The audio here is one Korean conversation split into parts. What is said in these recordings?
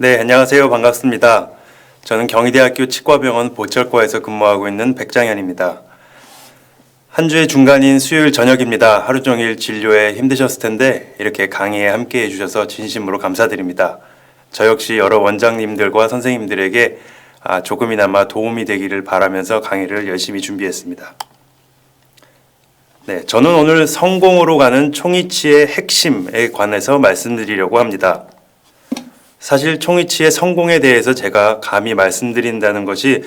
네, 안녕하세요. 반갑습니다. 저는 경희대학교 치과병원 보철과에서 근무하고 있는 백장현입니다. 한 주의 중간인 수요일 저녁입니다. 하루 종일 진료에 힘드셨을 텐데 이렇게 강의에 함께해 주셔서 진심으로 감사드립니다. 저 역시 여러 원장님들과 선생님들에게 조금이나마 도움이 되기를 바라면서 강의를 열심히 준비했습니다. 네, 저는 오늘 성공으로 가는 총이치의 핵심에 관해서 말씀드리려고 합니다. 사실 총이치의 성공에 대해서 제가 감히 말씀드린다는 것이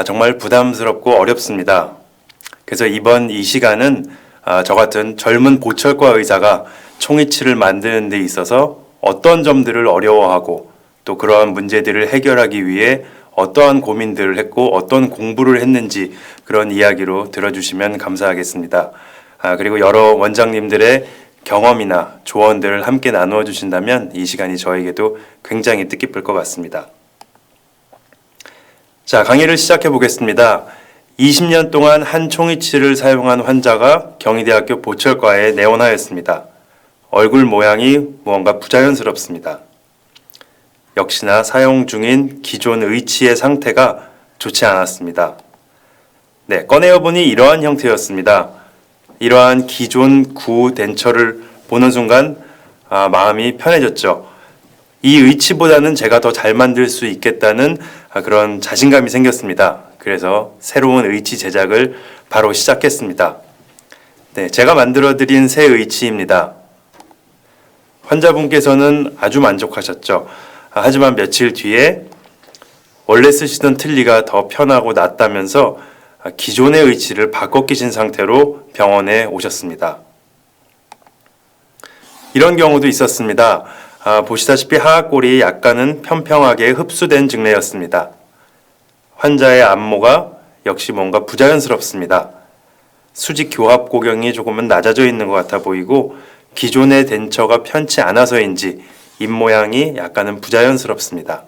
정말 부담스럽고 어렵습니다. 그래서 이번 이 시간은 저 같은 젊은 보철과 의사가 총이치를 만드는 데 있어서 어떤 점들을 어려워하고 또 그러한 문제들을 해결하기 위해 어떠한 고민들을 했고 어떤 공부를 했는지 그런 이야기로 들어주시면 감사하겠습니다. 그리고 여러 원장님들의 경험이나 조언들을 함께 나누어 주신다면 이 시간이 저에게도 굉장히 뜻깊을 것 같습니다. 자, 강의를 시작해 보겠습니다. 20년 동안 한 총이치를 사용한 환자가 경희대학교 보철과에 내원하였습니다. 얼굴 모양이 무언가 부자연스럽습니다. 역시나 사용 중인 기존 의치의 상태가 좋지 않았습니다. 네, 꺼내어 보니 이러한 형태였습니다. 이러한 기존 구 덴처를 보는 순간 마음이 편해졌죠. 이 의치보다는 제가 더 잘 만들 수 있겠다는 그런 자신감이 생겼습니다. 그래서 새로운 의치 제작을 바로 시작했습니다. 네, 제가 만들어드린 새 의치입니다. 환자분께서는 아주 만족하셨죠. 하지만 며칠 뒤에 원래 쓰시던 틀니가 더 편하고 낫다면서 기존의 의치를 바꿔 끼신 상태로 병원에 오셨습니다. 이런 경우도 있었습니다. 보시다시피 하악골이 약간은 평평하게 흡수된 증례였습니다. 환자의 안모가 역시 뭔가 부자연스럽습니다. 수직 교합 고경이 조금은 낮아져 있는 것 같아 보이고 기존의 덴처가 편치 않아서인지 입 모양이 약간은 부자연스럽습니다.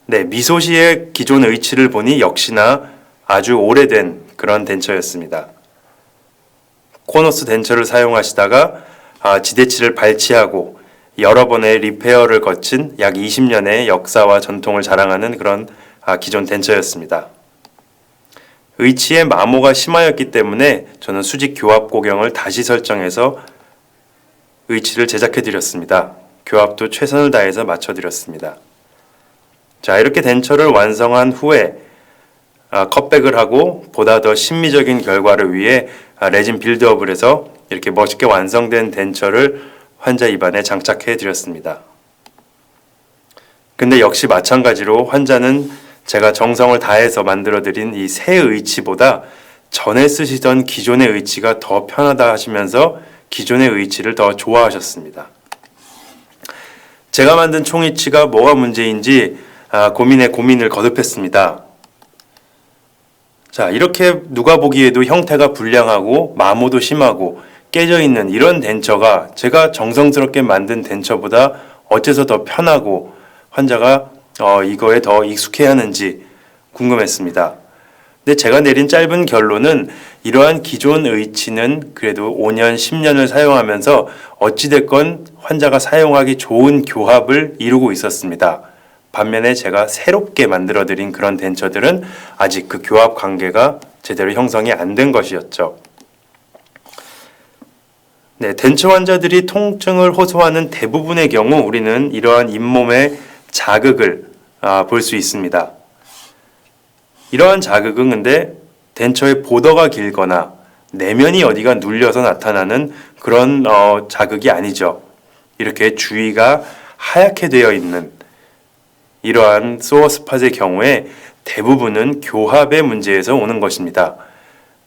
네, 미소시의 기존 의치를 보니 역시나 아주 오래된 그런 덴처였습니다. 코너스 덴처를 사용하시다가 지대치를 발치하고 여러 번의 리페어를 거친 약 20년의 역사와 전통을 자랑하는 그런 기존 덴처였습니다. 의치의 마모가 심하였기 때문에 저는 수직 교합 고경을 다시 설정해서 의치를 제작해 드렸습니다. 교합도 최선을 다해서 맞춰 드렸습니다. 자, 이렇게 덴처를 완성한 후에 컷백을 하고 보다 더 심미적인 결과를 위해 레진 빌드업을 해서 이렇게 멋있게 완성된 덴처를 환자 입안에 장착해 드렸습니다. 근데 역시 마찬가지로 환자는 제가 정성을 다해서 만들어 드린 이 새 의치보다 전에 쓰시던 기존의 의치가 더 편하다 하시면서 기존의 의치를 더 좋아하셨습니다. 제가 만든 총이치가 뭐가 문제인지 고민을 거듭했습니다. 자, 이렇게 누가 보기에도 형태가 불량하고 마모도 심하고 깨져 있는 이런 덴처가 제가 정성스럽게 만든 덴처보다 어째서 더 편하고 환자가 이거에 더 익숙해 하는지 궁금했습니다. 근데 제가 내린 짧은 결론은 이러한 기존 의치는 그래도 5년, 10년을 사용하면서 어찌됐건 환자가 사용하기 좋은 교합을 이루고 있었습니다. 반면에 제가 새롭게 만들어드린 그런 덴처들은 아직 그 교합 관계가 제대로 형성이 안 된 것이었죠. 네, 덴처 환자들이 통증을 호소하는 대부분의 경우 우리는 이러한 잇몸의 자극을 볼 수 있습니다. 이러한 자극은 근데 덴처의 보더가 길거나 내면이 어디가 눌려서 나타나는 그런 자극이 아니죠. 이렇게 주위가 하얗게 되어 있는 이러한 소어 스팟의 경우에 대부분은 교합의 문제에서 오는 것입니다.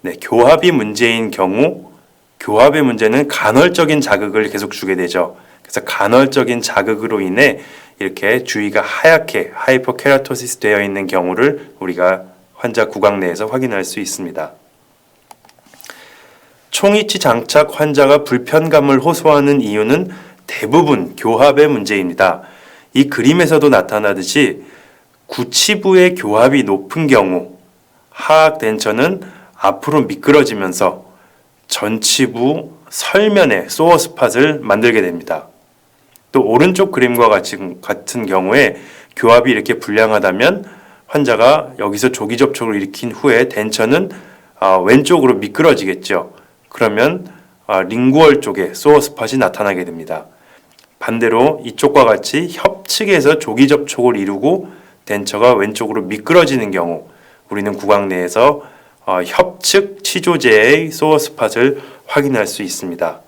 네, 교합이 문제인 경우 교합의 문제는 간헐적인 자극을 계속 주게 되죠. 그래서 간헐적인 자극으로 인해 이렇게 주위가 하얗게 하이퍼케라토시스 되어 있는 경우를 우리가 환자 구강 내에서 확인할 수 있습니다. 총이치 장착 환자가 불편감을 호소하는 이유는 대부분 교합의 문제입니다. 이 그림에서도 나타나듯이 구치부의 교합이 높은 경우 하악 덴처는 앞으로 미끄러지면서 전치부 설면에 소어 스팟을 만들게 됩니다. 또 오른쪽 그림과 같은 경우에 교합이 이렇게 불량하다면 환자가 여기서 조기 접촉을 일으킨 후에 덴처는 왼쪽으로 미끄러지겠죠. 그러면 링구얼 쪽에 소어 스팟이 나타나게 됩니다. 반대로 이쪽과 같이 협측에서 조기 접촉을 이루고 덴처가 왼쪽으로 미끄러지는 경우 우리는 구강 내에서 협측 치조제의 소어 스팟을 확인할 수 있습니다.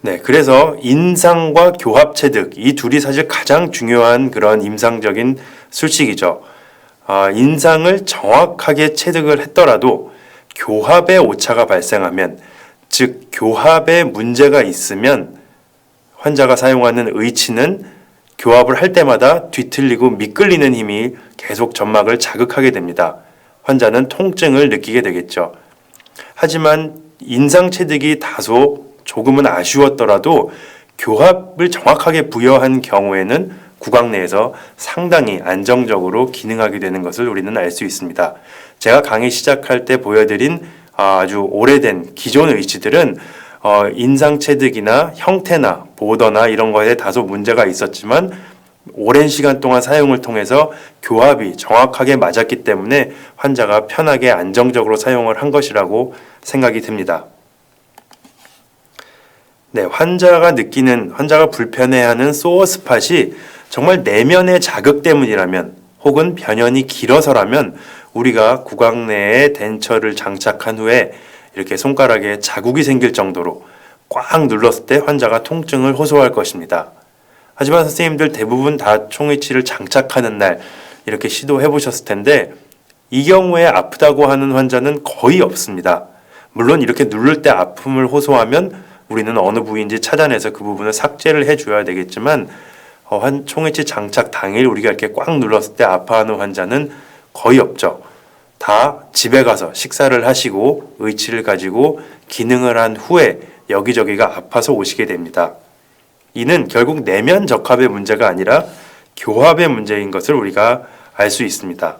네, 그래서 인상과 교합 체득 이 둘이 사실 가장 중요한 그런 임상적인 수식이죠. 인상을 정확하게 체득을 했더라도 교합의 오차가 발생하면, 즉 교합에 문제가 있으면 환자가 사용하는 의치는 교합을 할 때마다 뒤틀리고 미끌리는 힘이 계속 점막을 자극하게 됩니다. 환자는 통증을 느끼게 되겠죠. 하지만 인상 체득이 다소 조금은 아쉬웠더라도 교합을 정확하게 부여한 경우에는 구강 내에서 상당히 안정적으로 기능하게 되는 것을 우리는 알 수 있습니다. 제가 강의 시작할 때 보여드린 아주 오래된 기존 의치들은 인상 체득이나 형태나 보더나 이런 거에 다소 문제가 있었지만 오랜 시간 동안 사용을 통해서 교합이 정확하게 맞았기 때문에 환자가 편하게 안정적으로 사용을 한 것이라고 생각이 듭니다. 네, 환자가 불편해하는 소어 스팟이 정말 내면의 자극 때문이라면 혹은 변연이 길어서라면 우리가 구강 내에 덴처를 장착한 후에 이렇게 손가락에 자국이 생길 정도로 꽉 눌렀을 때 환자가 통증을 호소할 것입니다. 하지만 선생님들 대부분 다 총의치를 장착하는 날 이렇게 시도해 보셨을 텐데 이 경우에 아프다고 하는 환자는 거의 없습니다. 물론 이렇게 누를 때 아픔을 호소하면 우리는 어느 부위인지 찾아내서 그 부분을 삭제를 해줘야 되겠지만 총의치 장착 당일 우리가 이렇게 꽉 눌렀을 때 아파하는 환자는 거의 없죠. 다 집에 가서 식사를 하시고 의치를 가지고 기능을 한 후에 여기저기가 아파서 오시게 됩니다. 이는 결국 내면 적합의 문제가 아니라 교합의 문제인 것을 우리가 알 수 있습니다.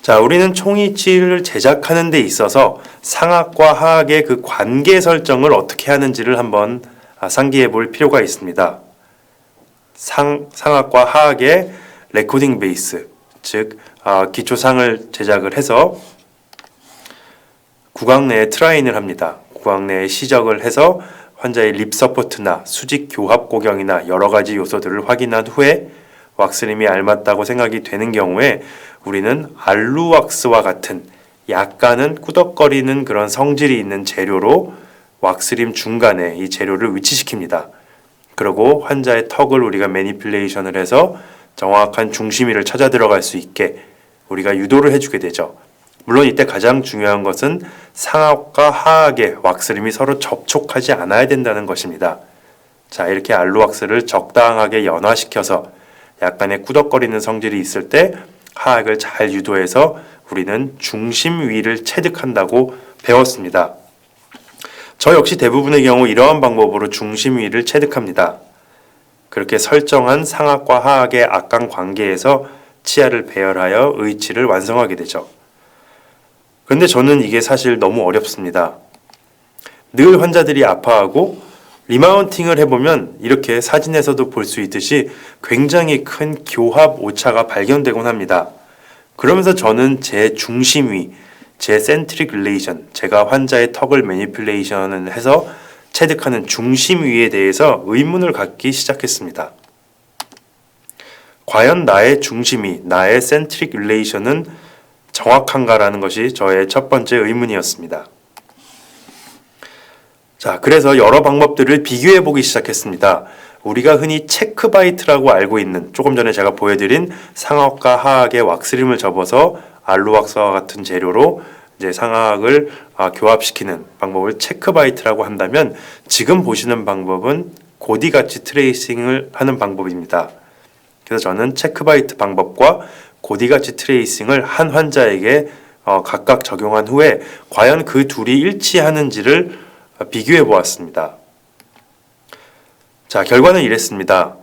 자, 우리는 총이치를 제작하는 데 있어서 상악과 하악의 그 관계 설정을 어떻게 하는지를 한번 상기해 볼 필요가 있습니다. 상악과 하악의 레코딩 베이스, 즉 기초상을 제작을 해서 구강 내에 트라인을 합니다. 구강 내에 시적을 해서 환자의 립 서포트나 수직 교합 고경이나 여러 가지 요소들을 확인한 후에 왁스림이 알맞다고 생각이 되는 경우에 우리는 알루왁스와 같은 약간은 꾸덕거리는 그런 성질이 있는 재료로 왁스림 중간에 이 재료를 위치시킵니다. 그리고 환자의 턱을 우리가 매니플레이션을 해서 정확한 중심위를 찾아 들어갈 수 있게 우리가 유도를 해주게 되죠. 물론 이때 가장 중요한 것은 상악과 하악의 왁스림이 서로 접촉하지 않아야 된다는 것입니다. 자, 이렇게 알루왁스를 적당하게 연화시켜서 약간의 꾸덕거리는 성질이 있을 때 하악을 잘 유도해서 우리는 중심 위를 체득한다고 배웠습니다. 저 역시 대부분의 경우 이러한 방법으로 중심 위를 체득합니다. 그렇게 설정한 상악과 하악의 악강 관계에서 치아를 배열하여 의치를 완성하게 되죠. 그런데 저는 이게 사실 너무 어렵습니다. 늘 환자들이 아파하고 리마운팅을 해보면 이렇게 사진에서도 볼 수 있듯이 굉장히 큰 교합 오차가 발견되곤 합니다. 그러면서 저는 제 중심위, 제 센트릭 릴레이션, 제가 환자의 턱을 매니플레이션을 해서 체득하는 중심위에 대해서 의문을 갖기 시작했습니다. 과연 나의 중심위, 나의 센트릭 릴레이션은 정확한가라는 것이 저의 첫 번째 의문이었습니다. 자, 그래서 여러 방법들을 비교해 보기 시작했습니다. 우리가 흔히 체크바이트라고 알고 있는 조금 전에 제가 보여드린 상악과 하악의 왁스림을 접어서 알루왁스와 같은 재료로 이제 상악을 교합시키는 방법을 체크바이트라고 한다면 지금 보시는 방법은 고디가치 트레이싱을 하는 방법입니다. 그래서 저는 체크바이트 방법과 고디가치 트레이싱을 한 환자에게 각각 적용한 후에 과연 그 둘이 일치하는지를 비교해 보았습니다. 자, 결과는 이랬습니다.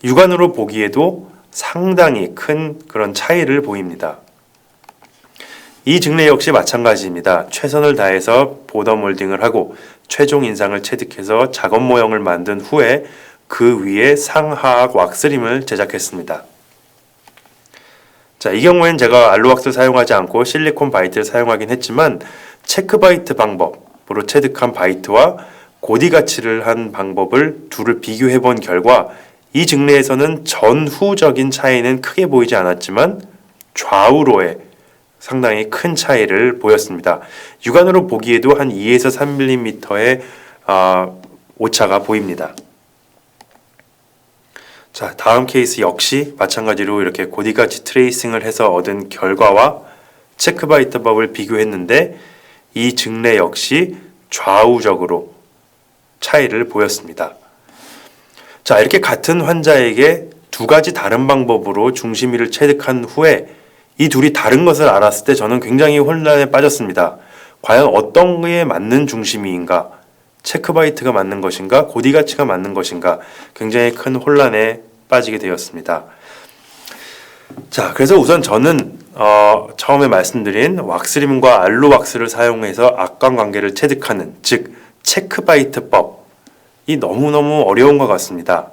육안으로 보기에도 상당히 큰 그런 차이를 보입니다. 이 증례 역시 마찬가지입니다. 최선을 다해서 보더 몰딩을 하고 최종 인상을 체득해서 작업 모형을 만든 후에 그 위에 상하악 왁스림을 제작했습니다. 자, 이 경우엔 제가 알루왁스 사용하지 않고 실리콘 바이트를 사용하긴 했지만 체크 바이트 방법으로 체득한 바이트와 고디가치를 한 방법을 둘을 비교해 본 결과 이 증례에서는 전후적인 차이는 크게 보이지 않았지만 좌우로의 상당히 큰 차이를 보였습니다. 육안으로 보기에도 한 2에서 3mm의 오차가 보입니다. 자, 다음 케이스 역시 마찬가지로 이렇게 고디가치 트레이싱을 해서 얻은 결과와 체크바이트 법을 비교했는데 이 증례 역시 좌우적으로 차이를 보였습니다. 자, 이렇게 같은 환자에게 두 가지 다른 방법으로 중심위를 체득한 후에 이 둘이 다른 것을 알았을 때 저는 굉장히 혼란에 빠졌습니다. 과연 어떤 게 맞는 중심위인가? 체크바이트가 맞는 것인가? 고디가치가 맞는 것인가? 굉장히 큰 혼란에 빠지게 되었습니다. 자, 그래서 우선 저는 처음에 말씀드린 왁스림과 알루왁스를 사용해서 악관관계를 체득하는, 즉 체크바이트법이 너무너무 어려운 것 같습니다.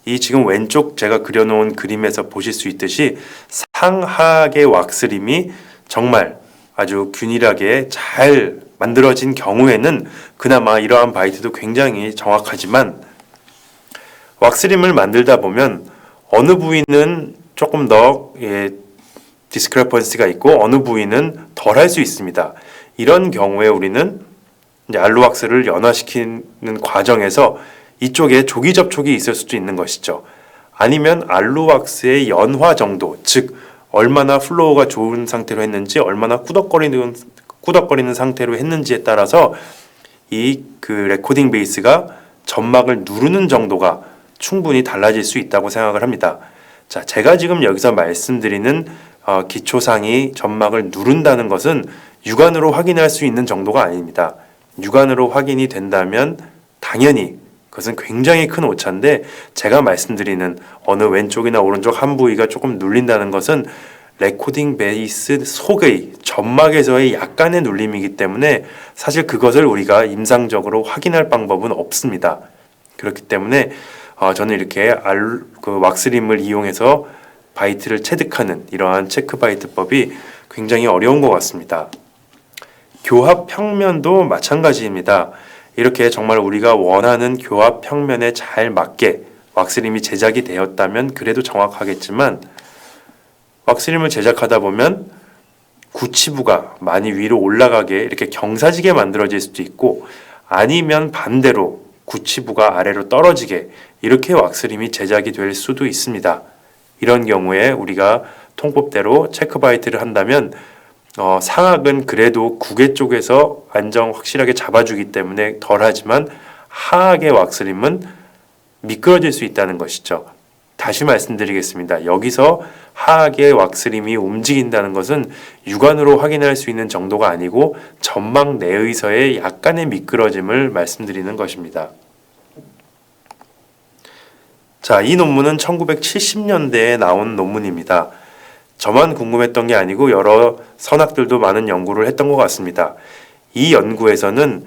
이 지금 왼쪽 제가 그려놓은 그림에서 보실 수 있듯이 상하악의 왁스림이 정말 아주 균일하게 잘 만들어진 경우에는 그나마 이러한 바이트도 굉장히 정확하지만 왁스림을 만들다 보면 어느 부위는 조금 더 디스크레펀시가 있고 어느 부위는 덜 할 수 있습니다. 이런 경우에 우리는 이제 알루왁스를 연화시키는 과정에서 이쪽에 조기 접촉이 있을 수도 있는 것이죠. 아니면 알루왁스의 연화 정도, 즉 얼마나 플로우가 좋은 상태로 했는지, 얼마나 꾸덕거리는 상태로 했는지에 따라서 이 그 레코딩 베이스가 점막을 누르는 정도가 충분히 달라질 수 있다고 생각을 합니다. 자, 제가 지금 여기서 말씀드리는 기초상이 점막을 누른다는 것은 육안으로 확인할 수 있는 정도가 아닙니다. 육안으로 확인이 된다면 당연히 그것은 굉장히 큰 오차인데 제가 말씀드리는 어느 왼쪽이나 오른쪽 한 부위가 조금 눌린다는 것은 레코딩 베이스 속의 점막에서의 약간의 눌림이기 때문에 사실 그것을 우리가 임상적으로 확인할 방법은 없습니다. 그렇기 때문에 저는 이렇게 왁스림을 이용해서 바이트를 체득하는 이러한 체크 바이트법이 굉장히 어려운 것 같습니다. 교합 평면도 마찬가지입니다. 이렇게 정말 우리가 원하는 교합 평면에 잘 맞게 왁스림이 제작이 되었다면 그래도 정확하겠지만 왁스림을 제작하다 보면 구치부가 많이 위로 올라가게 이렇게 경사지게 만들어질 수도 있고 아니면 반대로 구치부가 아래로 떨어지게 이렇게 왁스림이 제작이 될 수도 있습니다. 이런 경우에 우리가 통법대로 체크바이트를 한다면 상악은 그래도 구개 쪽에서 안정 확실하게 잡아주기 때문에 덜하지만 하악의 왁스림은 미끄러질 수 있다는 것이죠. 다시 말씀드리겠습니다. 여기서 하악의 왁스림이 움직인다는 것은 육안으로 확인할 수 있는 정도가 아니고 점막 내의서의 약간의 미끄러짐을 말씀드리는 것입니다. 자, 이 논문은 1970년대에 나온 논문입니다. 저만 궁금했던 게 아니고 여러 선학들도 많은 연구를 했던 것 같습니다. 이 연구에서는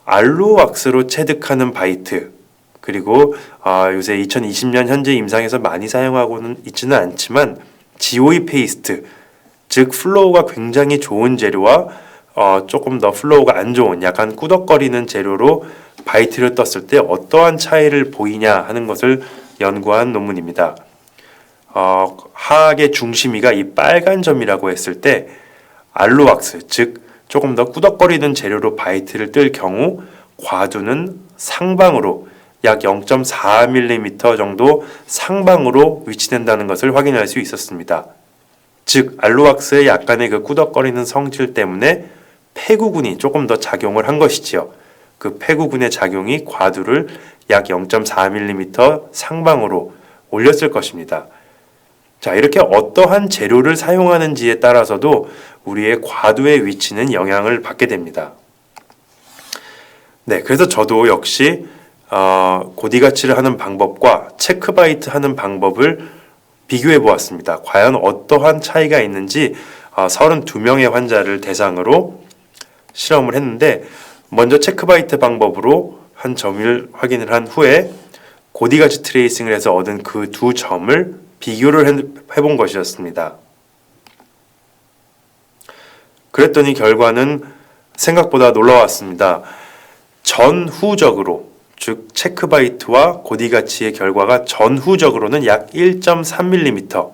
알루왁스로 체득하는 바이트 그리고 요새 2020년 현재 임상에서 많이 사용하고는 있지는 않지만 GOE 페이스트 즉 플로우가 굉장히 좋은 재료와 조금 더 플로우가 안 좋은 약간 꾸덕거리는 재료로 바이트를 떴을 때 어떠한 차이를 보이냐 하는 것을 연구한 논문입니다. 하악의 중심위가 이 빨간 점이라고 했을 때 알루왁스 즉 조금 더 꾸덕거리는 재료로 바이트를 뜰 경우 과두는 상방으로 약 0.4mm 정도 상방으로 위치된다는 것을 확인할 수 있었습니다. 즉 알루왁스의 약간의 그 꾸덕거리는 성질 때문에 폐구근이 조금 더 작용을 한 것이지요. 그 폐구근의 작용이 과두를 약 0.4mm 상방으로 올렸을 것입니다. 자, 이렇게 어떠한 재료를 사용하는지에 따라서도 우리의 과두의 위치는 영향을 받게 됩니다. 네, 그래서 저도 역시 고디가치를 하는 방법과 체크바이트 하는 방법을 비교해 보았습니다. 과연 어떠한 차이가 있는지 32명의 환자를 대상으로 실험을 했는데, 먼저 체크바이트 방법으로 한 점을 확인을 한 후에 고디가치 트레이싱을 해서 얻은 그 두 점을 비교를 해본 것이었습니다. 그랬더니 결과는 생각보다 놀라웠습니다. 전후적으로, 즉 체크바이트와 고디가치의 결과가 전후적으로는 약 1.3mm,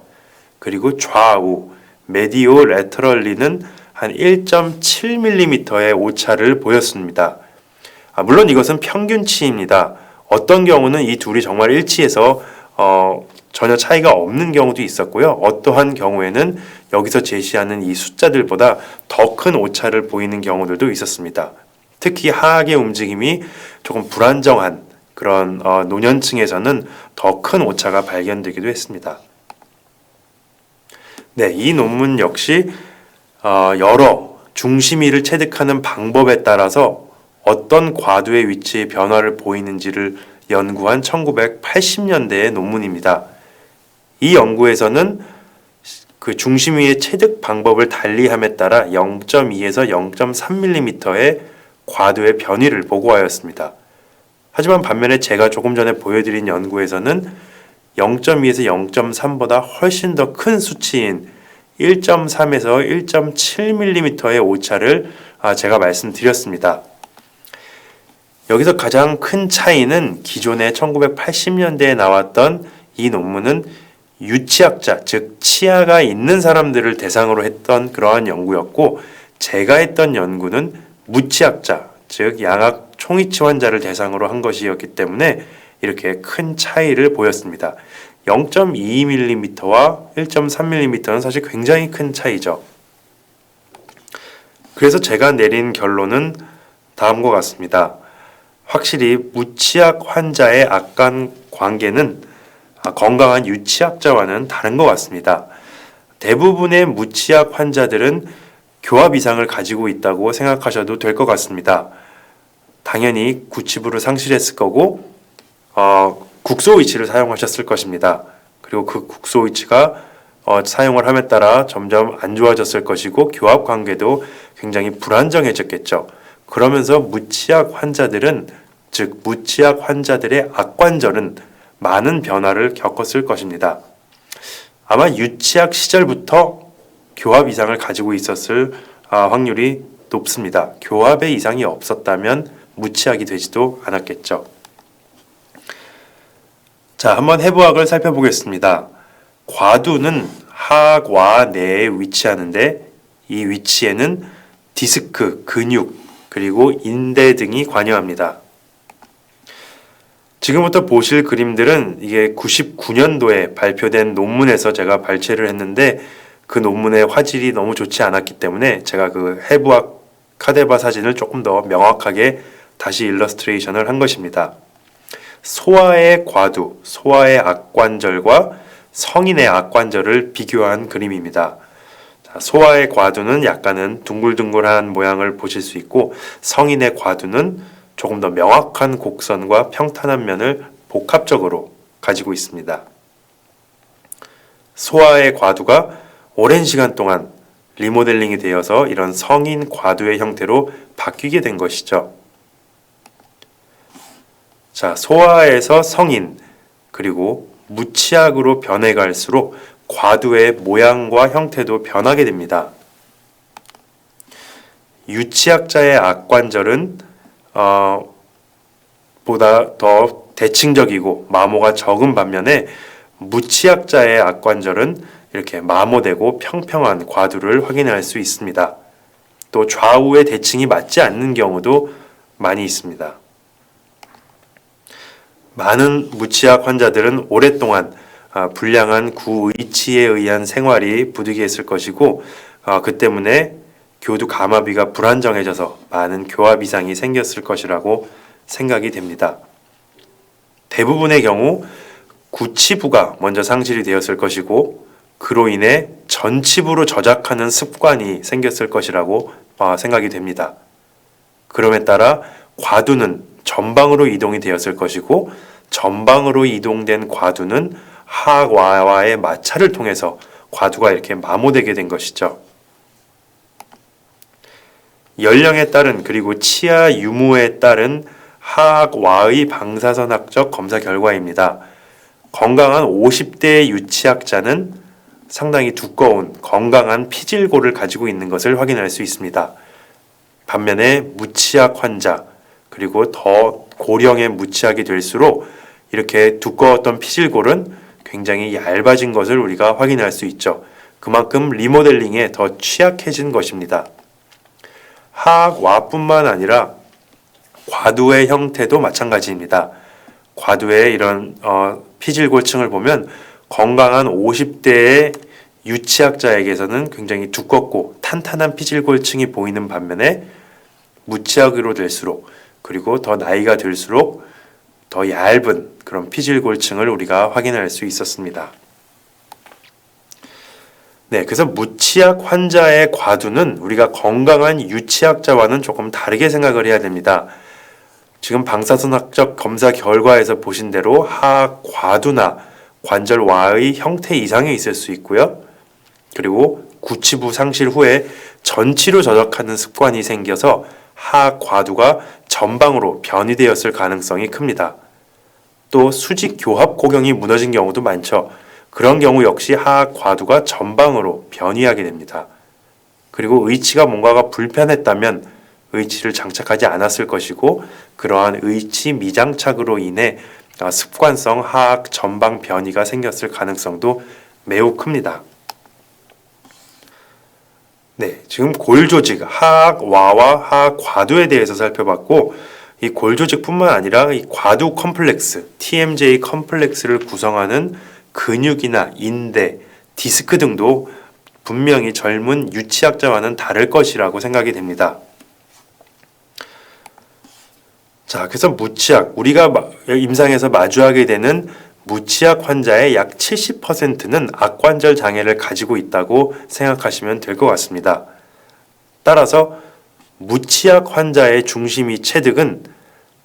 그리고 좌우 메디오 레터럴리는 한 1.7mm의 오차를 보였습니다. 물론 이것은 평균치입니다. 어떤 경우는 이 둘이 정말 일치해서 전혀 차이가 없는 경우도 있었고요. 어떠한 경우에는 여기서 제시하는 이 숫자들보다 더 큰 오차를 보이는 경우들도 있었습니다. 특히 하악의 움직임이 조금 불안정한 그런 노년층에서는 더 큰 오차가 발견되기도 했습니다. 네, 이 논문 역시 여러 중심위를 체득하는 방법에 따라서 어떤 과두의 위치의 변화를 보이는지를 연구한 1980년대의 논문입니다. 이 연구에서는 그 중심위의 체득 방법을 달리함에 따라 0.2에서 0.3mm의 과두의 변이를 보고하였습니다. 하지만 반면에 제가 조금 전에 보여드린 연구에서는 0.2에서 0.3보다 훨씬 더 큰 수치인 1.3에서 1.7mm의 오차를 제가 말씀드렸습니다. 여기서 가장 큰 차이는 기존의 1980년대에 나왔던 이 논문은 유치학자, 즉 치아가 있는 사람들을 대상으로 했던 그러한 연구였고, 제가 했던 연구는 무치학자, 즉 양악 총이치 환자를 대상으로 한 것이었기 때문에 이렇게 큰 차이를 보였습니다. 0.2mm와 1.3mm는 사실 굉장히 큰 차이죠. 그래서 제가 내린 결론은 다음과 같습니다. 확실히 무치약 환자의 악관 관계는 건강한 유치학자와는 다른 것 같습니다. 대부분의 무치약 환자들은 교합 이상을 가지고 있다고 생각하셔도 될 것 같습니다. 당연히 구치부를 상실했을 거고 국소위치를 사용하셨을 것입니다. 그리고 그 국소위치가 사용을 함에 따라 점점 안 좋아졌을 것이고 교합 관계도 굉장히 불안정해졌겠죠. 그러면서 무치약 환자들은, 즉 무치약 환자들의 악관절은 많은 변화를 겪었을 것입니다. 아마 유치학 시절부터 교합 이상을 가지고 있었을 확률이 높습니다. 교합의 이상이 없었다면 무치학이 되지도 않았겠죠. 자, 한번 해부학을 살펴보겠습니다. 과두는 하악와 뇌에 위치하는데, 이 위치에는 디스크, 근육, 그리고 인대 등이 관여합니다. 지금부터 보실 그림들은 이게 99년도에 발표된 논문에서 제가 발췌를 했는데, 그 논문의 화질이 너무 좋지 않았기 때문에 제가 그 해부학 카데바 사진을 조금 더 명확하게 다시 일러스트레이션을 한 것입니다. 소아의 과두, 소아의 악관절과 성인의 악관절을 비교한 그림입니다. 소아의 과두는 약간은 둥글둥글한 모양을 보실 수 있고, 성인의 과두는 조금 더 명확한 곡선과 평탄한 면을 복합적으로 가지고 있습니다. 소아의 과두가 오랜 시간 동안 리모델링이 되어서 이런 성인 과두의 형태로 바뀌게 된 것이죠. 자, 소아에서 성인, 그리고 무치약으로 변해갈수록 과두의 모양과 형태도 변하게 됩니다. 유치학자의 악관절은 보다 더 대칭적이고 마모가 적은 반면에 무치학자의 악관절은 이렇게 마모되고 평평한 과두를 확인할 수 있습니다. 또 좌우의 대칭이 맞지 않는 경우도 많이 있습니다. 많은 무치약 환자들은 오랫동안 불량한 구의치에 의한 생활이 부득이했을 것이고, 그 때문에 교두 감압위가 불안정해져서 많은 교합 이상이 생겼을 것이라고 생각이 됩니다. 대부분의 경우 구치부가 먼저 상실이 되었을 것이고, 그로 인해 전치부로 저작하는 습관이 생겼을 것이라고 생각이 됩니다. 그럼에 따라 과두는 전방으로 이동이 되었을 것이고, 전방으로 이동된 과두는 하악와와의 마찰을 통해서 과두가 이렇게 마모되게 된 것이죠. 연령에 따른 그리고 치아 유무에 따른 하악와의 방사선학적 검사 결과입니다. 건강한 50대 유치학자는 상당히 두꺼운 건강한 피질골을 가지고 있는 것을 확인할 수 있습니다. 반면에 무치약 환자 그리고 더 고령의 무치약이 될수록 이렇게 두꺼웠던 피질골은 굉장히 얇아진 것을 우리가 확인할 수 있죠. 그만큼 리모델링에 더 취약해진 것입니다. 하악와뿐만 아니라 과두의 형태도 마찬가지입니다. 과두의 이런 피질골층을 보면 건강한 50대의 유치학자에게서는 굉장히 두껍고 탄탄한 피질골층이 보이는 반면에 무치학으로 될수록 그리고 더 나이가 들수록 더 얇은 그런 피질골층을 우리가 확인할 수 있었습니다. 네, 그래서 무치약 환자의 과두는 우리가 건강한 유치학자와는 조금 다르게 생각을 해야 됩니다. 지금 방사선학적 검사 결과에서 보신 대로 하악과두나 관절와의 형태 이상이 있을 수 있고요. 그리고 구치부 상실 후에 전치로 저적하는 습관이 생겨서 하악과두가 전방으로 변이되었을 가능성이 큽니다. 또 수직 교합 고경이 무너진 경우도 많죠. 그런 경우 역시 하악과두가 전방으로 변이하게 됩니다. 그리고 의치가 뭔가가 불편했다면 의치를 장착하지 않았을 것이고 그러한 의치 미장착으로 인해 습관성 하악 전방 변이가 생겼을 가능성도 매우 큽니다. 네, 지금 골조직, 하악와와 하악과두에 대해서 살펴봤고 이 골조직뿐만 아니라 이 과두 컴플렉스, TMJ 컴플렉스를 구성하는 근육이나 인대, 디스크 등도 분명히 젊은 유치학자와는 다를 것이라고 생각이 됩니다. 자, 그래서 무치약, 우리가 임상에서 마주하게 되는 무치약 환자의 약 70%는 악관절 장애를 가지고 있다고 생각하시면 될 것 같습니다. 따라서 무치약 환자의 중심이 체득은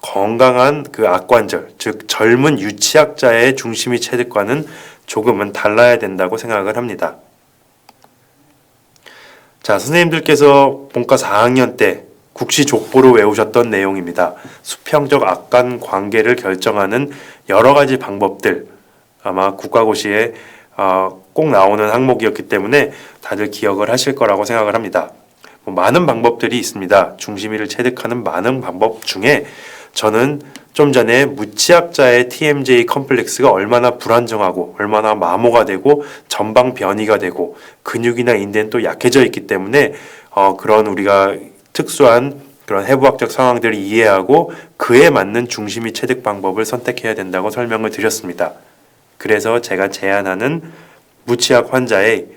건강한 그 악관절, 즉 젊은 유치학자의 중심이 체득과는 조금은 달라야 된다고 생각을 합니다. 자, 선생님들께서 본과 4학년 때 국시 족보로 외우셨던 내용입니다. 수평적 악관 관계를 결정하는 여러 가지 방법들, 아마 국가고시에 꼭 나오는 항목이었기 때문에 다들 기억을 하실 거라고 생각을 합니다. 많은 방법들이 있습니다. 중심이를 체득하는 많은 방법 중에 저는 좀 전에 무치학자의 TMJ 컴플렉스가 얼마나 불안정하고 얼마나 마모가 되고 전방 변이가 되고 근육이나 인대는 또 약해져 있기 때문에 그런 우리가 특수한 그런 해부학적 상황들을 이해하고 그에 맞는 중심이 체득 방법을 선택해야 된다고 설명을 드렸습니다. 그래서 제가 제안하는 무치학 환자의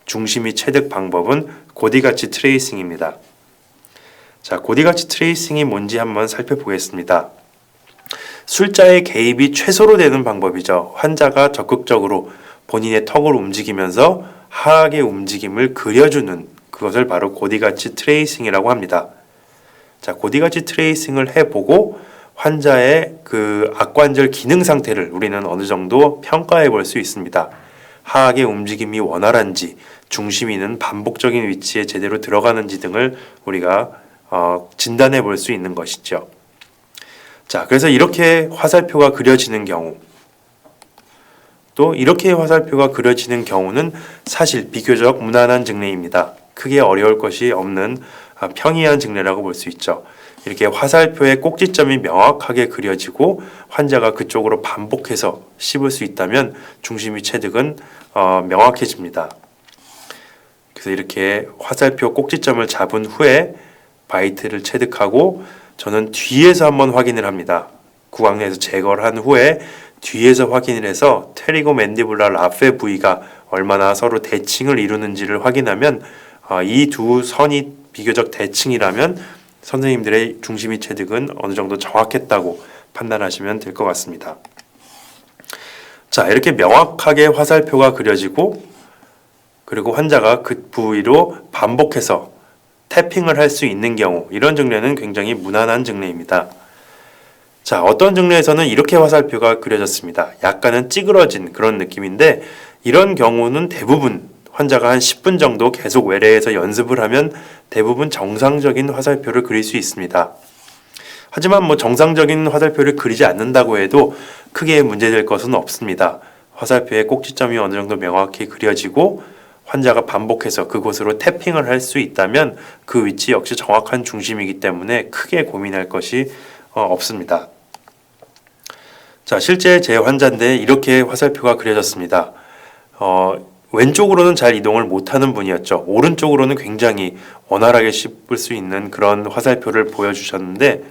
중심이 체득 방법은 고디가치 트레이싱입니다. 자, 고디가치 트레이싱이 뭔지 한번 살펴보겠습니다. 술자의 개입이 최소로 되는 방법이죠. 환자가 적극적으로 본인의 턱을 움직이면서 하악의 움직임을 그려주는 그것을 바로 고디가치 트레이싱이라고 합니다. 자, 고디가치 트레이싱을 해보고 환자의 그 악관절 기능 상태를 우리는 어느 정도 평가해 볼 수 있습니다. 하악의 움직임이 원활한지, 중심이는 반복적인 위치에 제대로 들어가는지 등을 우리가 진단해 볼 수 있는 것이죠. 자, 그래서 이렇게 화살표가 그려지는 경우, 또 이렇게 화살표가 그려지는 경우는 사실 비교적 무난한 증례입니다. 크게 어려울 것이 없는 평이한 증례라고 볼 수 있죠. 이렇게 화살표의 꼭지점이 명확하게 그려지고 환자가 그쪽으로 반복해서 씹을 수 있다면 중심이 체득은 명확해집니다. 그래서 이렇게 화살표 꼭지점을 잡은 후에 바이트를 체득하고 저는 뒤에서 한번 확인을 합니다. 구강내에서 제거를 한 후에 뒤에서 확인을 해서 테리고맨디블라 라페 부위가 얼마나 서로 대칭을 이루는지를 확인하면 이 두 선이 비교적 대칭이라면 선생님들의 중심이 체득은 어느 정도 정확했다고 판단하시면 될 것 같습니다. 자, 이렇게 명확하게 화살표가 그려지고 그리고 환자가 그 부위로 반복해서 태핑을 할 수 있는 경우, 이런 증례는 굉장히 무난한 증례입니다. 자, 어떤 증례에서는 이렇게 화살표가 그려졌습니다. 약간은 찌그러진 그런 느낌인데 이런 경우는 대부분 환자가 한 10분 정도 계속 외래에서 연습을 하면 대부분 정상적인 화살표를 그릴 수 있습니다. 하지만 정상적인 화살표를 그리지 않는다고 해도 크게 문제될 것은 없습니다. 화살표의 꼭지점이 어느 정도 명확히 그려지고 환자가 반복해서 그곳으로 태핑을 할 수 있다면 그 위치 역시 정확한 중심이기 때문에 크게 고민할 것이 없습니다. 자, 실제 제 환자인데 이렇게 화살표가 그려졌습니다. 왼쪽으로는 잘 이동을 못하는 분이었죠. 오른쪽으로는 굉장히 원활하게 씹을 수 있는 그런 화살표를 보여주셨는데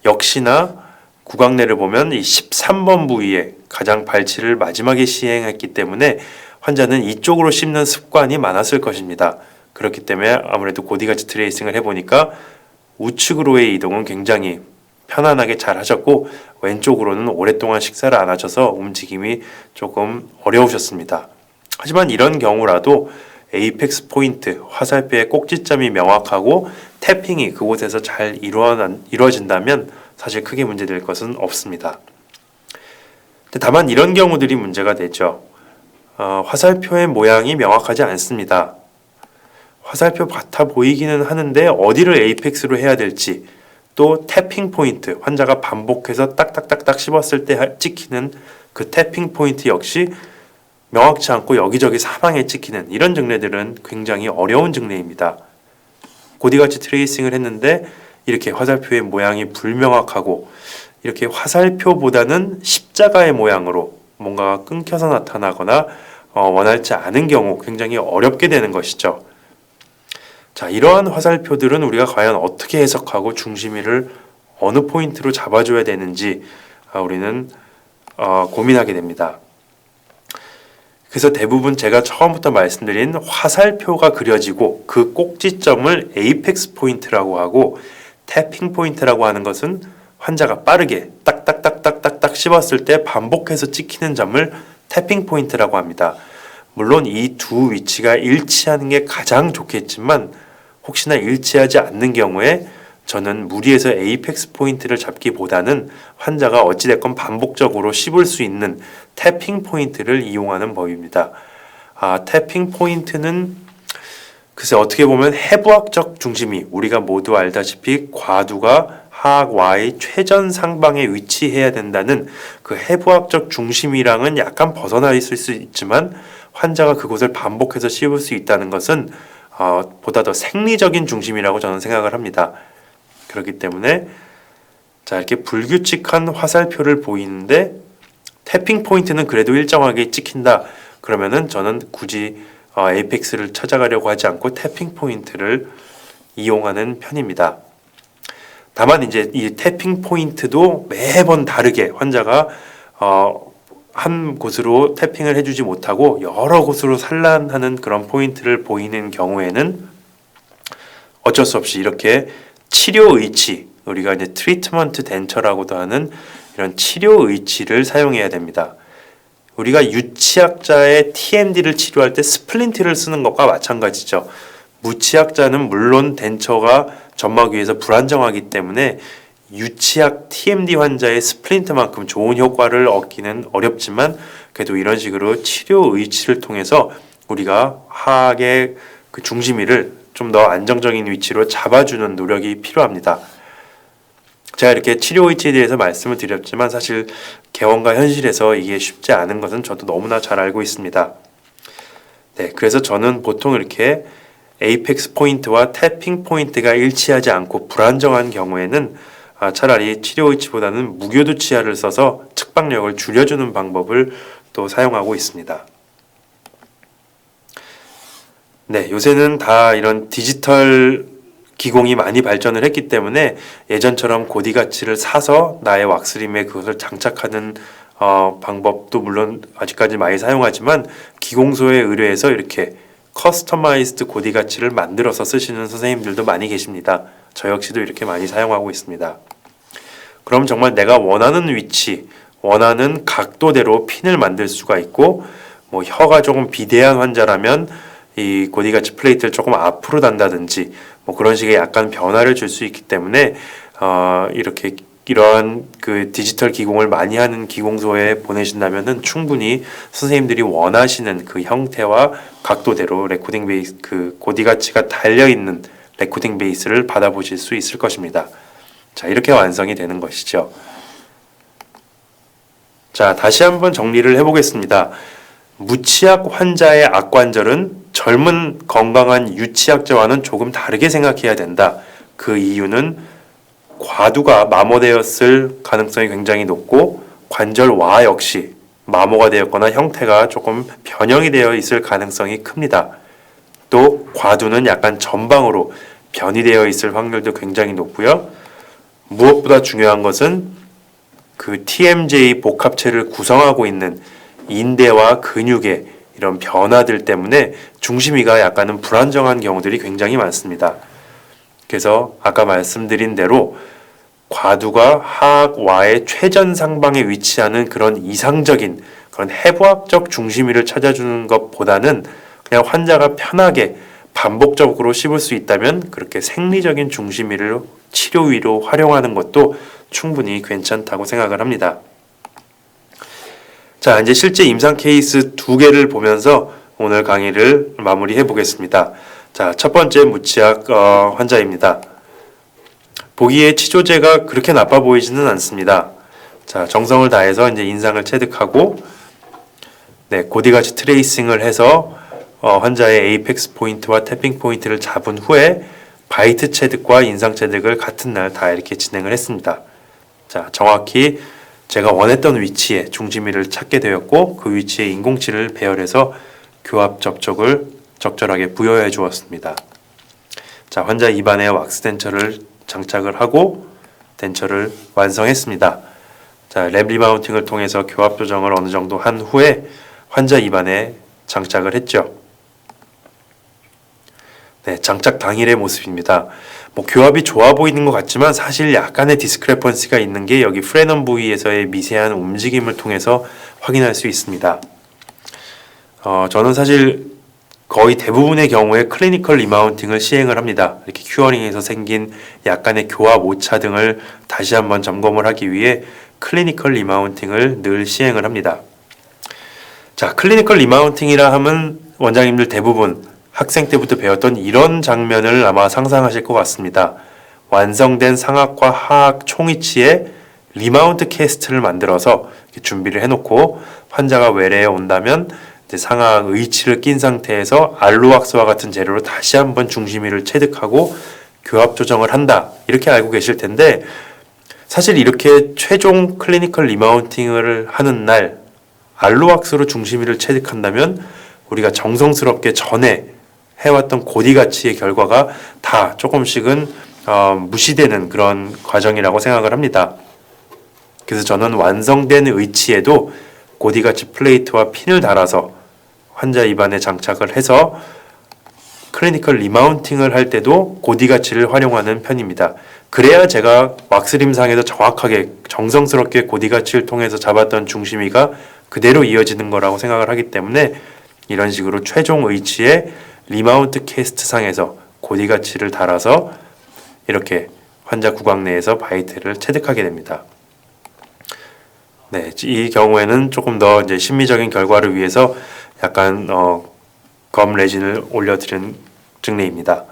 역시나 구강내를 보면 이 13번 부위에 가장 발치를 마지막에 시행했기 때문에 환자는 이쪽으로 씹는 습관이 많았을 것입니다. 그렇기 때문에 아무래도 고디가치 트레이싱을 해보니까 우측으로의 이동은 굉장히 편안하게 잘 하셨고 왼쪽으로는 오랫동안 식사를 안 하셔서 움직임이 조금 어려우셨습니다. 하지만 이런 경우라도 에이펙스 포인트, 화살표의 꼭지점이 명확하고 태핑이 그곳에서 잘 이루어진다면 사실 크게 문제될 것은 없습니다. 다만 이런 경우들이 문제가 되죠. 화살표의 모양이 명확하지 않습니다. 화살표 같아 보이기는 하는데 어디를 에이펙스로 해야 될지, 또 태핑 포인트, 환자가 반복해서 딱딱딱딱 씹었을 때 찍히는 그 태핑 포인트 역시 명확치 않고 여기저기 사방에 찍히는 이런 증례들은 굉장히 어려운 증례입니다. 고디가치 트레이싱을 했는데 이렇게 화살표의 모양이 불명확하고 이렇게 화살표보다는 십자가의 모양으로 뭔가가 끊겨서 나타나거나 원활치 않은 경우 굉장히 어렵게 되는 것이죠. 자, 이러한 화살표들은 우리가 과연 어떻게 해석하고 중심위를 어느 포인트로 잡아줘야 되는지 우리는 고민하게 됩니다. 그래서 대부분 제가 처음부터 말씀드린 화살표가 그려지고 그 꼭지점을 에이펙스 포인트라고 하고 태핑 포인트라고 하는 것은 환자가 빠르게 딱딱딱딱딱딱 씹었을 때 반복해서 찍히는 점을 태핑 포인트라고 합니다. 물론 이 두 위치가 일치하는 게 가장 좋겠지만 혹시나 일치하지 않는 경우에 저는 무리해서 에이펙스 포인트를 잡기보다는 환자가 어찌됐건 반복적으로 씹을 수 있는 태핑 포인트를 이용하는 법입니다. 태핑 포인트는 글쎄 어떻게 보면 해부학적 중심이 우리가 모두 알다시피 과두가 하악 Y의 최전 상방에 위치해야 된다는 그 해부학적 중심이랑은 약간 벗어나 있을 수 있지만 환자가 그곳을 반복해서 씹을 수 있다는 것은 보다 더 생리적인 중심이라고 저는 생각을 합니다. 그렇기 때문에 자, 이렇게 불규칙한 화살표를 보이는데 태핑 포인트는 그래도 일정하게 찍힌다. 그러면은 저는 굳이 에이펙스를 찾아가려고 하지 않고 태핑 포인트를 이용하는 편입니다. 다만 이제 이 태핑 포인트도 매번 다르게 환자가 한 곳으로 태핑을 해주지 못하고 여러 곳으로 산란하는 그런 포인트를 보이는 경우에는 어쩔 수 없이 이렇게 치료 의치, 우리가 이제 트리트먼트 덴처라고도 하는 이런 치료 의치를 사용해야 됩니다. 우리가 유치학자의 TMD를 치료할 때 스플린트를 쓰는 것과 마찬가지죠. 무치학자는 물론 덴처가 점막 위에서 불안정하기 때문에 유치학 TMD 환자의 스플린트만큼 좋은 효과를 얻기는 어렵지만 그래도 이런 식으로 치료 의치를 통해서 우리가 하악의 그 중심위를 좀 더 안정적인 위치로 잡아주는 노력이 필요합니다. 제가 이렇게 치료 의치에 대해서 말씀을 드렸지만 사실 개원과 현실에서 이게 쉽지 않은 것은 저도 너무나 잘 알고 있습니다. 네, 그래서 저는 보통 이렇게 에이펙스 포인트와 태핑 포인트가 일치하지 않고 불안정한 경우에는 차라리 치료 의치보다는 무교두 치아를 써서 측방력을 줄여주는 방법을 또 사용하고 있습니다. 네, 요새는 다 이런 디지털 기공이 많이 발전을 했기 때문에 예전처럼 고디가치를 사서 나의 왁스림에 그것을 장착하는 방법도 물론 아직까지 많이 사용하지만 기공소에 의뢰해서 이렇게 커스터마이즈드 고디가치를 만들어서 쓰시는 선생님들도 많이 계십니다. 저 역시도 이렇게 많이 사용하고 있습니다. 그럼 정말 내가 원하는 위치, 원하는 각도대로 핀을 만들 수가 있고 혀가 조금 비대한 환자라면 이 고디가치 플레이트를 조금 앞으로 단다든지 그런 식의 약간 변화를 줄 수 있기 때문에 이렇게 이러한 그 디지털 기공을 많이 하는 기공소에 보내신다면은 충분히 선생님들이 원하시는 그 형태와 각도대로 레코딩 베이스 그 고디 가치가 달려 있는 레코딩 베이스를 받아보실 수 있을 것입니다. 자, 이렇게 완성이 되는 것이죠. 자, 다시 한번 정리를 해보겠습니다. 무치약 환자의 악관절은 젊은 건강한 유치약자와는 조금 다르게 생각해야 된다. 그 이유는 과두가 마모되었을 가능성이 굉장히 높고 관절와 역시 마모가 되었거나 형태가 조금 변형이 되어 있을 가능성이 큽니다. 또 과두는 약간 전방으로 변이 되어 있을 확률도 굉장히 높고요. 무엇보다 중요한 것은 그 TMJ 복합체를 구성하고 있는 인대와 근육의 이런 변화들 때문에 중심위가 약간은 불안정한 경우들이 굉장히 많습니다. 그래서 아까 말씀드린 대로 과두가 하악와의 최전상방에 위치하는 그런 이상적인 그런 해부학적 중심위를 찾아주는 것보다는 그냥 환자가 편하게 반복적으로 씹을 수 있다면 그렇게 생리적인 중심위를 치료위로 활용하는 것도 충분히 괜찮다고 생각을 합니다. 자, 이제 실제 임상 케이스 2개를 보면서 오늘 강의를 마무리해 보겠습니다. 자, 첫 번째 무치약 환자입니다. 보기에 치조제가 그렇게 나빠 보이지는 않습니다. 자, 정성을 다해서 이제 인상을 체득하고 고디가치 트레이싱을 해서 환자의 에이펙스 포인트와 태핑 포인트를 잡은 후에 바이트 체득과 인상 체득을 같은 날 다 이렇게 진행을 했습니다. 자, 정확히 제가 원했던 위치에 중심위를 찾게 되었고 그 위치에 인공치를 배열해서 교합 접촉을 적절하게 부여해 주었습니다. 자, 환자 입안에 왁스 덴처를 장착을 하고 덴처를 완성했습니다. 자, 랩 리마운팅을 통해서 교합 조정을 어느 정도 한 후에 환자 입안에 장착을 했죠. 네, 장착 당일의 모습입니다. 교합이 좋아 보이는 것 같지만 사실 약간의 디스크레펀시가 있는 게 여기 프레넌 부위에서의 미세한 움직임을 통해서 확인할 수 있습니다. 저는 사실 거의 대부분의 경우에 클리니컬 리마운팅을 시행을 합니다. 이렇게 큐어링에서 생긴 약간의 교합 오차 등을 다시 한번 점검을 하기 위해 클리니컬 리마운팅을 늘 시행을 합니다. 자, 클리니컬 리마운팅이라 하면 원장님들 대부분 학생 때부터 배웠던 이런 장면을 아마 상상하실 것 같습니다. 완성된 상악과 하악 총위치에 리마운트 캐스트를 만들어서 준비를 해놓고 환자가 외래에 온다면 이제 상악 의치를 낀 상태에서 알로왁스와 같은 재료로 다시 한번 중심위를 체득하고 교합 조정을 한다. 이렇게 알고 계실 텐데 사실 이렇게 최종 클리니컬 리마운팅을 하는 날 알로왁스로 중심위를 체득한다면 우리가 정성스럽게 전에 해왔던 고디 가치의 결과가 다 조금씩은 무시되는 그런 과정이라고 생각을 합니다. 그래서 저는 완성된 의치에도 고디 가치 플레이트와 핀을 달아서 환자 입안에 장착을 해서 클리니컬 리마운팅을 할 때도 고디 가치를 활용하는 편입니다. 그래야 제가 왁스림상에서 정확하게 정성스럽게 고디 가치를 통해서 잡았던 중심위가 그대로 이어지는 거라고 생각을 하기 때문에 이런 식으로 최종 의치에 리마운트 캐스트 상에서 고디 가치를 달아서 이렇게 환자 구강 내에서 바이트를 체득하게 됩니다. 네, 이 경우에는 조금 더 이제 심미적인 결과를 위해서 약간 검 레진을 올려드린 증례입니다.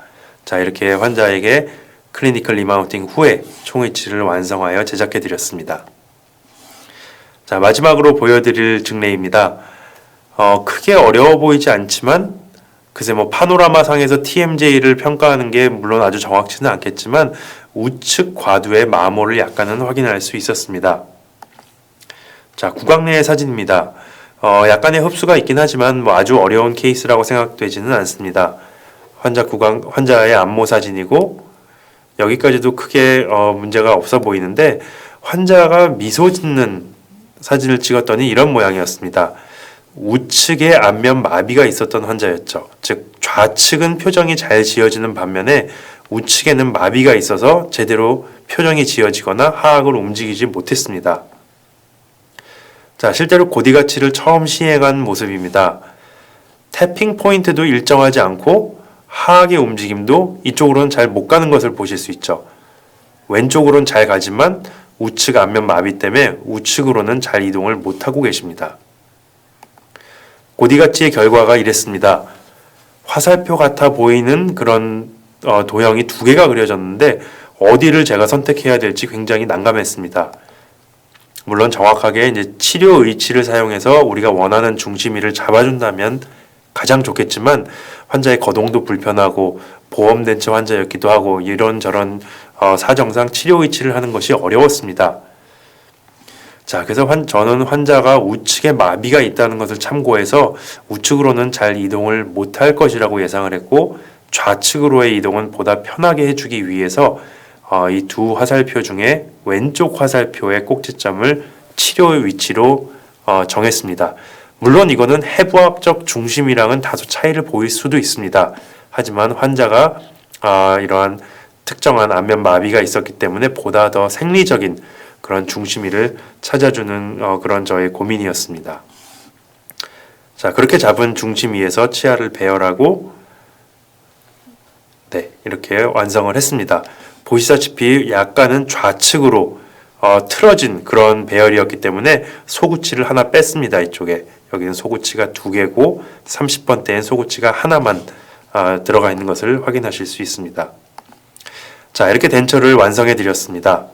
자, 이렇게 환자에게 클리니컬 리마운팅 후에 총위치를 완성하여 제작해 드렸습니다. 자, 마지막으로 보여드릴 증례입니다. 크게 어려워 보이지 않지만 글쎄 파노라마 상에서 TMJ를 평가하는 게 물론 아주 정확치는 않겠지만 우측 과두의 마모를 약간은 확인할 수 있었습니다. 자, 구강 내의 사진입니다. 약간의 흡수가 있긴 하지만 아주 어려운 케이스라고 생각되지는 않습니다. 환자의 안모 사진이고 여기까지도 크게 문제가 없어 보이는데 환자가 미소 짓는 사진을 찍었더니 이런 모양이었습니다. 우측에 안면 마비가 있었던 환자였죠. 즉 좌측은 표정이 잘 지어지는 반면에 우측에는 마비가 있어서 제대로 표정이 지어지거나 하악을 움직이지 못했습니다. 자, 실제로 고디 가치를 처음 시행한 모습입니다. 태핑 포인트도 일정하지 않고 하악의 움직임도 이쪽으로는 잘 못 가는 것을 보실 수 있죠. 왼쪽으로는 잘 가지만 우측 안면 마비 때문에 우측으로는 잘 이동을 못하고 계십니다. 고디가치의 결과가 이랬습니다. 화살표 같아 보이는 그런 도형이 두 개가 그려졌는데 어디를 제가 선택해야 될지 굉장히 난감했습니다. 물론 정확하게 이제 치료 의치를 사용해서 우리가 원하는 중심위를 잡아준다면 가장 좋겠지만 환자의 거동도 불편하고 보험 덴처 환자였기도 하고 이런저런 사정상 치료 의치를 하는 것이 어려웠습니다. 자, 그래서 저는 환자가 우측에 마비가 있다는 것을 참고해서 우측으로는 잘 이동을 못할 것이라고 예상을 했고 좌측으로의 이동은 보다 편하게 해주기 위해서 이 두 화살표 중에 왼쪽 화살표의 꼭지점을 치료 위치로 정했습니다. 물론 이거는 해부학적 중심이랑은 다소 차이를 보일 수도 있습니다. 하지만 환자가 이러한 특정한 안면 마비가 있었기 때문에 보다 더 생리적인 그런 중심위를 찾아주는 그런 저의 고민이었습니다. 자, 그렇게 잡은 중심위에서 치아를 배열하고 네, 이렇게 완성을 했습니다. 보시다시피 약간은 좌측으로 틀어진 그런 배열이었기 때문에 소구치를 하나 뺐습니다. 이쪽에 여기는 소구치가 2개고 30번대엔 소구치가 하나만 들어가 있는 것을 확인하실 수 있습니다. 자, 이렇게 덴처를 완성해 드렸습니다.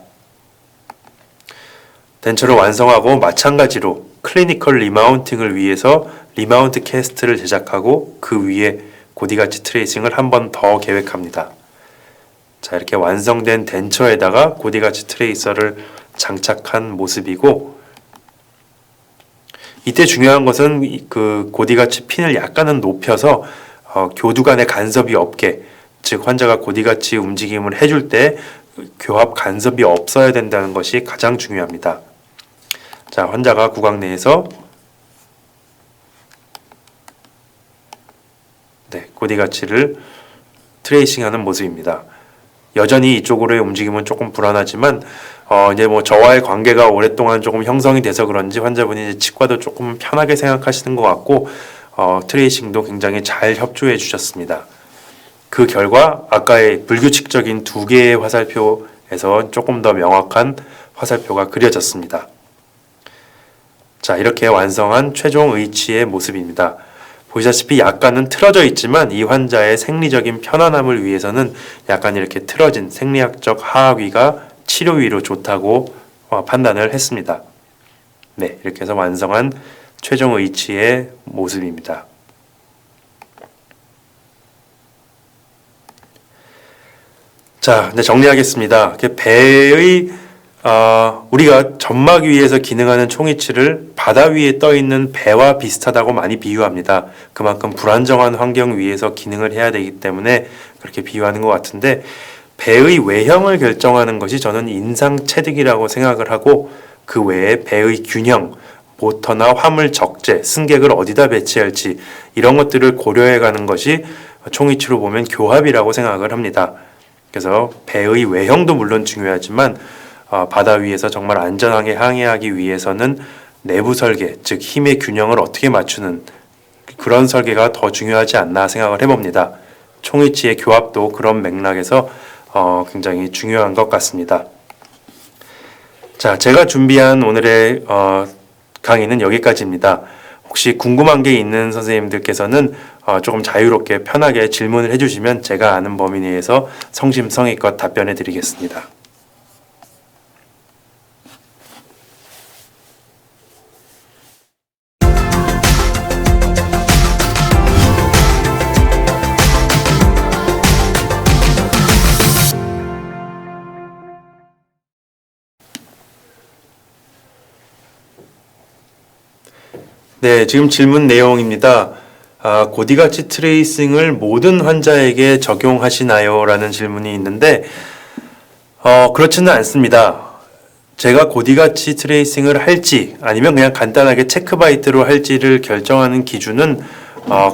덴처를 완성하고 마찬가지로 클리니컬 리마운팅을 위해서 리마운트 캐스트를 제작하고 그 위에 고디가치 트레이싱을 한 번 더 계획합니다. 자, 이렇게 완성된 덴처에다가 고디가치 트레이서를 장착한 모습이고 이때 중요한 것은 그 고디가치 핀을 약간은 높여서 교두 간의 간섭이 없게, 즉 환자가 고디가치 움직임을 해줄 때 교합 간섭이 없어야 된다는 것이 가장 중요합니다. 자, 환자가 구강 내에서 네, 고디가치를 트레이싱하는 모습입니다. 여전히 이쪽으로의 움직임은 조금 불안하지만 이제 뭐 저와의 관계가 오랫동안 조금 형성이 돼서 그런지 환자분이 이제 치과도 조금 편하게 생각하시는 것 같고 트레이싱도 굉장히 잘 협조해 주셨습니다. 그 결과 아까의 불규칙적인 2개의 화살표에서 조금 더 명확한 화살표가 그려졌습니다. 자, 이렇게 완성한 최종 의치의 모습입니다. 보시다시피 약간은 틀어져 있지만 이 환자의 생리적인 편안함을 위해서는 약간 이렇게 틀어진 생리학적 하악위가 치료위로 좋다고 판단을 했습니다. 네, 이렇게 해서 완성한 최종 의치의 모습입니다. 자, 이제 정리하겠습니다. 배의 우리가 점막 위에서 기능하는 총이치를 바다 위에 떠 있는 배와 비슷하다고 많이 비유합니다. 그만큼 불안정한 환경 위에서 기능을 해야 되기 때문에 그렇게 비유하는 것 같은데 배의 외형을 결정하는 것이 저는 인상체득이라고 생각을 하고 그 외에 배의 균형, 모터나 화물 적재, 승객을 어디다 배치할지 이런 것들을 고려해가는 것이 총이치로 보면 교합이라고 생각을 합니다. 그래서 배의 외형도 물론 중요하지만 바다 위에서 정말 안전하게 항해하기 위해서는 내부 설계, 즉 힘의 균형을 어떻게 맞추는 그런 설계가 더 중요하지 않나 생각을 해봅니다. 총이치의 교합도 그런 맥락에서 굉장히 중요한 것 같습니다. 자, 제가 준비한 오늘의 강의는 여기까지입니다. 혹시 궁금한 게 있는 선생님들께서는 조금 자유롭게 편하게 질문을 해주시면 제가 아는 범위 내에서 성심성의껏 답변해 드리겠습니다. 네, 지금 질문 내용입니다. 고디가치 트레이싱을 모든 환자에게 적용하시나요? 라는 질문이 있는데 그렇지는 않습니다. 제가 고디가치 트레이싱을 할지 아니면 그냥 간단하게 체크바이트로 할지를 결정하는 기준은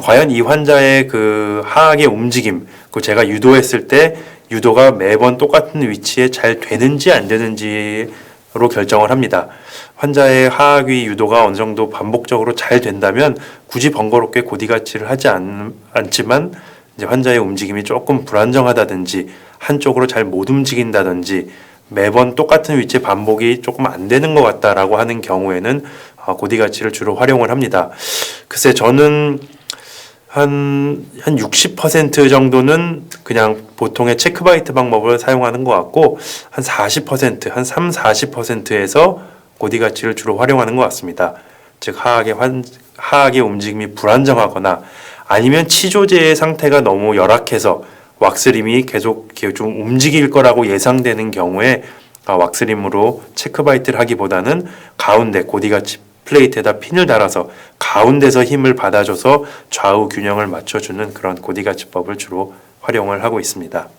과연 이 환자의 그 하악의 움직임, 그 제가 유도했을 때 유도가 매번 똑같은 위치에 잘 되는지 안 되는지로 결정을 합니다. 환자의 하악위 유도가 어느 정도 반복적으로 잘 된다면 굳이 번거롭게 고디가치를 하지 않지만 이제 환자의 움직임이 조금 불안정하다든지 한쪽으로 잘 못 움직인다든지 매번 똑같은 위치에 반복이 조금 안 되는 것 같다라고 하는 경우에는 고디 가치를 주로 활용을 합니다. 글쎄 저는 한 60% 정도는 그냥 보통의 체크바이트 방법을 사용하는 것 같고 한 40%, 한 3, 40%에서 고디 가치를 주로 활용하는 것 같습니다. 즉 하악의 움직임이 불안정하거나 아니면 치조제의 상태가 너무 열악해서 왁스림이 계속 이렇게 좀 움직일 거라고 예상되는 경우에 왁스림으로 체크바이트를 하기보다는 가운데 고디가치 플레이트에다 핀을 달아서 가운데서 힘을 받아줘서 좌우 균형을 맞춰주는 그런 고디가치법을 주로 활용을 하고 있습니다.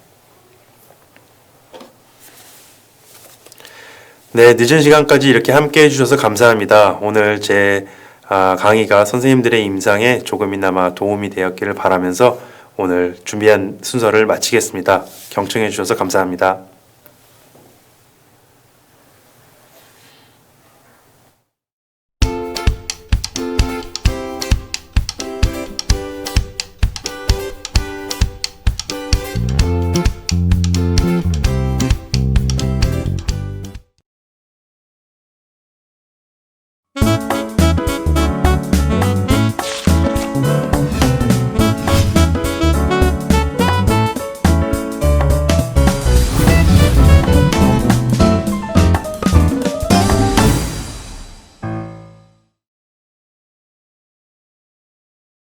네, 늦은 시간까지 이렇게 함께 해주셔서 감사합니다. 오늘 제 강의가 선생님들의 임상에 조금이나마 도움이 되었기를 바라면서 오늘 준비한 순서를 마치겠습니다. 경청해 주셔서 감사합니다.